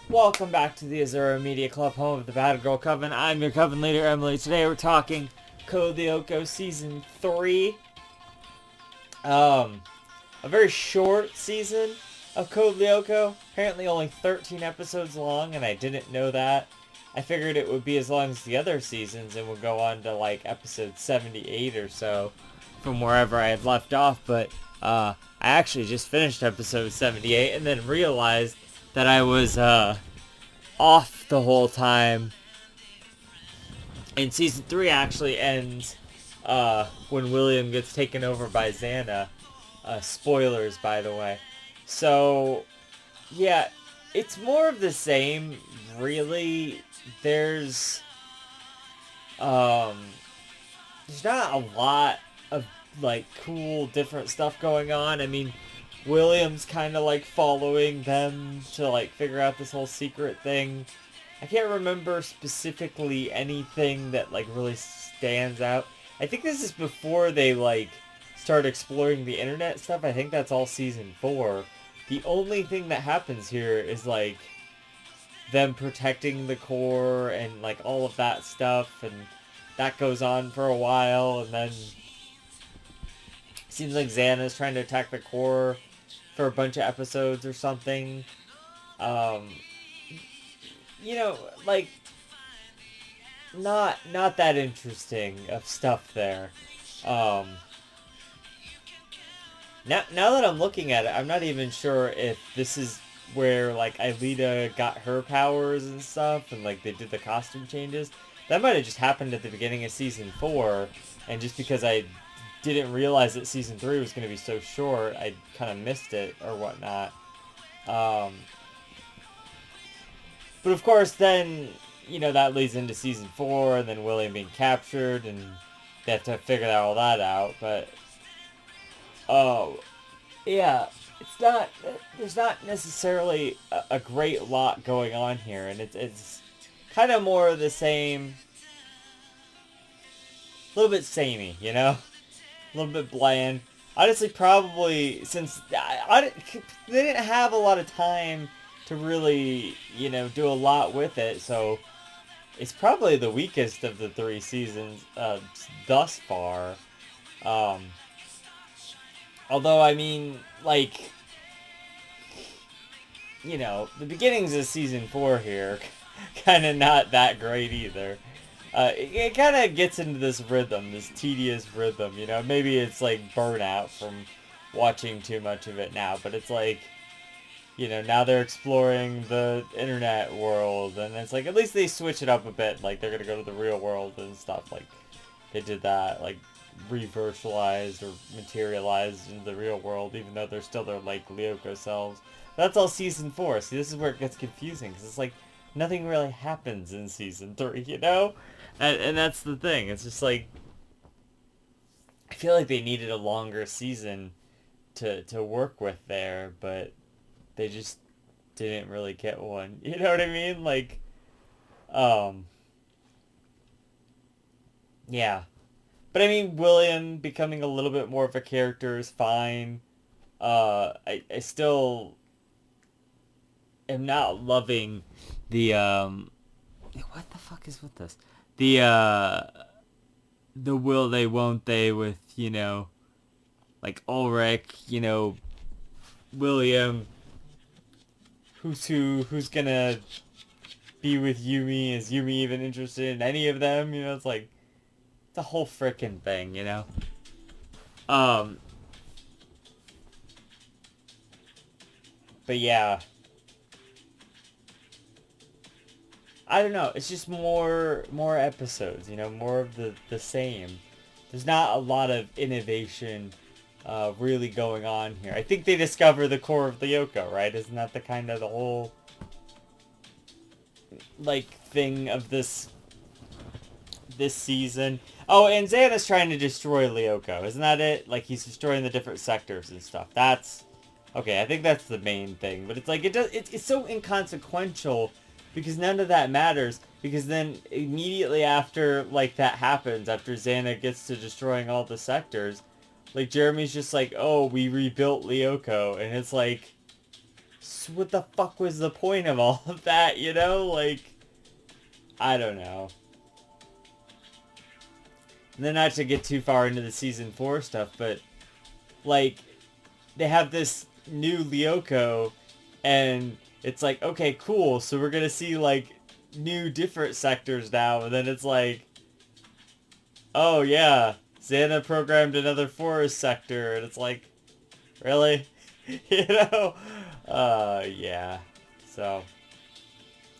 Welcome back to the Azura Media Club, home of the Battle Girl Coven. I'm your Coven leader, Emily. Today we're talking Code Lyoko Season 3. A very short season of Code Lyoko. Apparently only 13 episodes long, and I didn't know that. I figured it would be as long as the other seasons and would go on to like episode 78 or so from wherever I had left off, but I actually just finished episode 78 and then realized that I was off the whole time. And season 3 actually ends when William gets taken over by Xana. Spoilers, by the way. So, yeah, it's more of the same, really. There's not a lot of, like, cool, different stuff going on. I mean, William's kind of, like, following them to, like, figure out this whole secret thing. I can't remember specifically anything that, like, really stands out. I think this is before they, like, start exploring the internet stuff. I think that's all season 4. The only thing that happens here is, like, them protecting the core and, like, all of that stuff, and that goes on for a while, and then seems like Xana's trying to attack the core for a bunch of episodes or something. Um, like, not that interesting of stuff there. Um, now that I'm looking at it, I'm not even sure if this is where, like, Aelita got her powers and stuff, and, like, they did the costume changes. That might have just happened at the beginning of season 4, and just because I didn't realize that season 3 was going to be so short, I kind of missed it or whatnot. But of course, then, that leads into season 4, and then William being captured, and they have to figure all that out. But, oh, yeah, there's not necessarily a great lot going on here, and it's kind of more of the same, a little bit samey, a little bit bland. Honestly, probably, since they didn't have a lot of time to really, do a lot with it, so it's probably the weakest of the 3 seasons thus far. Although, I mean, like, the beginnings of season 4 here, kind of not that great either. It kind of gets into this rhythm, this tedious rhythm, Maybe it's like burnout from watching too much of it now, but it's like, now they're exploring the internet world, and it's like, at least they switch it up a bit. Like, they're going to go to the real world and stuff. Like, they did that, like, revirtualized or materialized into the real world, even though they're still their, like, Lyoko selves. That's all season 4. See, this is where it gets confusing, because it's like, nothing really happens in season 3, And that's the thing. It's just like, I feel like they needed a longer season to work with there, but they just didn't really get one. You know what I mean? Like, yeah. But I mean, William becoming a little bit more of a character is fine. I still am not loving the, what the fuck is with this? The will they, won't they with, like Ulrich, William, who's gonna be with Yumi? Is Yumi even interested in any of them? It's like, the whole frickin' thing, Um, but yeah. I don't know, it's just more episodes, more of the same. There's not a lot of innovation really going on here. I think they discover the core of Lyoko, right? Isn't that the kind of the whole, like, thing of this season? Oh, and Xana's trying to destroy Lyoko. Isn't that it? Like, he's destroying the different sectors and stuff. That's okay. I think that's the main thing. But it's like, it's so inconsequential because none of that matters. Because then immediately after, like, that happens, after Xana gets to destroying all the sectors, like, Jeremy's just like, oh, we rebuilt Lyoko, and it's like, So what the fuck was the point of all of that, you know? Like, I don't know. And then not to get too far into the season 4 stuff, but like, they have this new Lyoko, and it's like, okay, cool, so we're gonna see like new different sectors now, and then it's like, oh yeah, Xana programmed another forest sector, and it's like, really? You know? Yeah. So,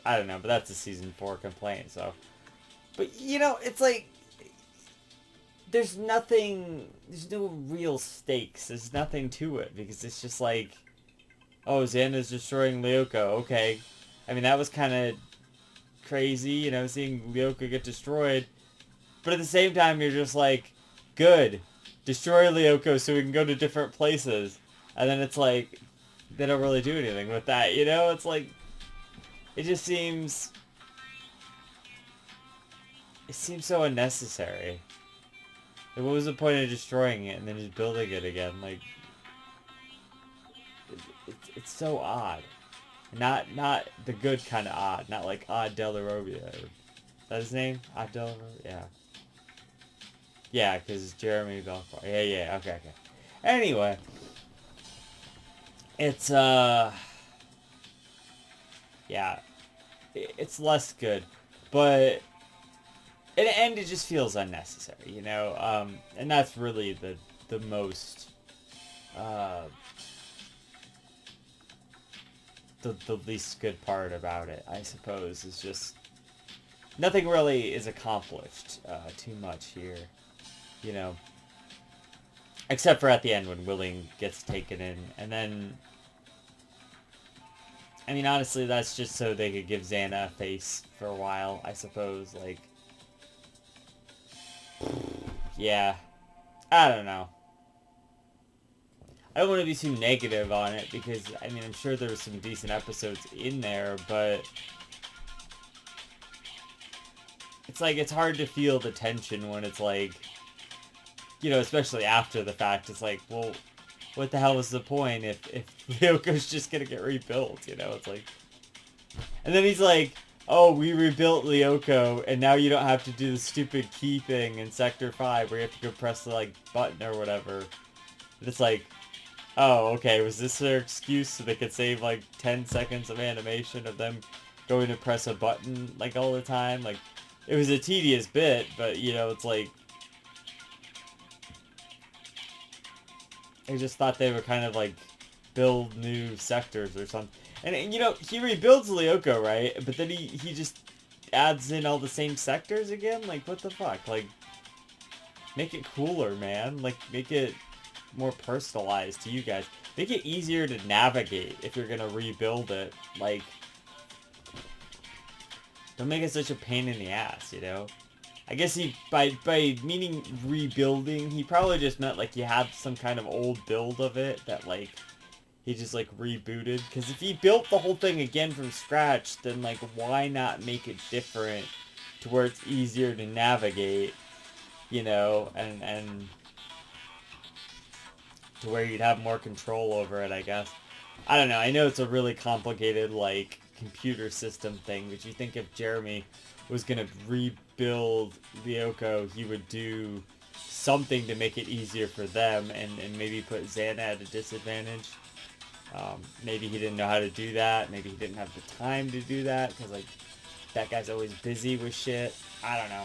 I don't know, but that's a season 4 complaint, so. But, you know, it's like, there's no real stakes, there's nothing to it, because it's just like, oh, Xana's destroying Lyoko, okay. I mean, that was kind of crazy, you know, seeing Lyoko get destroyed, but at the same time, you're just like, good, destroy Lyoko so we can go to different places, and then it's like, they don't really do anything with that, you know, it's like, it just seems, so unnecessary. Like, what was the point of destroying it and then just building it again? Like, it's so odd. Not the good kind of odd. Not like Odd Delarobia. Is that his name? Odd Delarobia? Yeah. Yeah, because Jeremy Belfort. Yeah, okay. Anyway. It's, yeah. It's less good. But, in the end, it just feels unnecessary, you know? And that's really the most, the least good part about it, I suppose, is just nothing really is accomplished too much here, you know, except for at the end when Willing gets taken in, and then, I mean, honestly, that's just so they could give Xana a face for a while, I suppose, like, yeah, I don't know. I don't want to be too negative on it because, I mean, I'm sure there were some decent episodes in there, but it's like, it's hard to feel the tension when it's like, you know, especially after the fact, it's like, well, what the hell was the point if Ryoko's just gonna get rebuilt, you know? It's like, and then he's like, oh, we rebuilt Lyoko, and now you don't have to do the stupid key thing in Sector 5 where you have to go press the, like, button or whatever. And it's like, oh, okay, was this their excuse so they could save, like, 10 seconds of animation of them going to press a button, like, all the time? Like, it was a tedious bit, but, you know, it's like, I just thought they were kind of, like, build new sectors or something. And you know, he rebuilds Lyoko, right? But then he just adds in all the same sectors again? Like, what the fuck? Like, make it cooler, man. Like, make it more personalized to you guys. Make it easier to navigate if you're gonna rebuild it. Like, don't make it such a pain in the ass, you know? I guess he, by meaning rebuilding, he probably just meant, like, you have some kind of old build of it that, like, he just, like, rebooted. Because if he built the whole thing again from scratch, then, like, why not make it different to where it's easier to navigate, you know, and to where you'd have more control over it, I guess. I don't know. I know it's a really complicated, like, computer system thing, but you think if Jeremy was going to rebuild Lyoko, he would do something to make it easier for them and maybe put Xana at a disadvantage. Maybe he didn't know how to do that. Maybe he didn't have the time to do that because, like, that guy's always busy with shit. I don't know.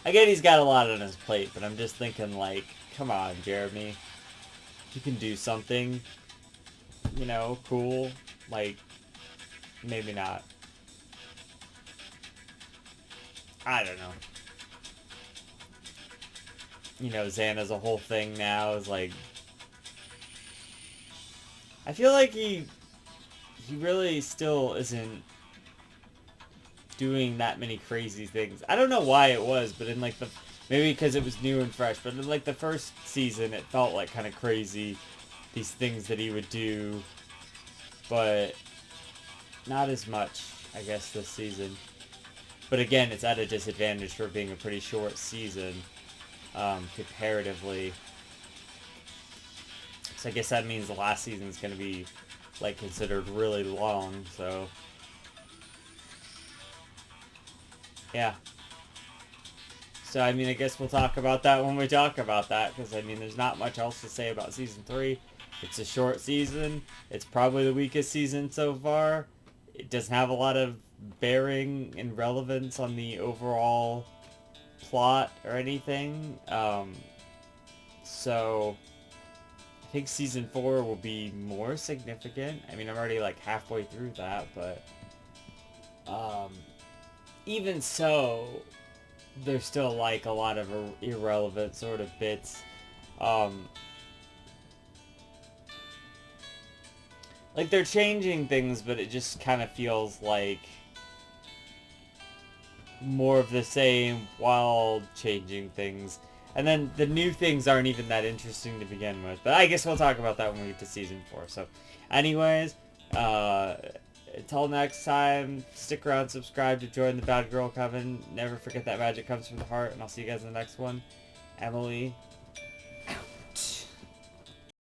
Again, he's got a lot on his plate, but I'm just thinking, like, come on, Jeremy. You can do something, you know, cool. Like, maybe not. I don't know. You know, Xana's a whole thing now. Is like, I feel like he really still isn't doing that many crazy things. I don't know why it was, but in, like, maybe because it was new and fresh, but in, like, the first season, it felt, like, kind of crazy, these things that he would do, but not as much, I guess, this season. But again, it's at a disadvantage for being a pretty short season, comparatively. So I guess that means the last season's gonna be, like, considered really long, so... Yeah. So, I mean, I guess we'll talk about that when we talk about that, because, I mean, there's not much else to say about Season 3. It's a short season. It's probably the weakest season so far. It doesn't have a lot of bearing and relevance on the overall plot or anything. So, I think Season 4 will be more significant. I mean, I'm already, like, halfway through that, but... even so... there's still, like, a lot of irrelevant sort of bits. Like, they're changing things, but it just kind of feels like more of the same while changing things. And then the new things aren't even that interesting to begin with. But I guess we'll talk about that when we get to Season 4. So, anyways, until next time, stick around, subscribe to join the Bad Girl Coven. Never forget that magic comes from the heart, and I'll see you guys in the next one. Emily,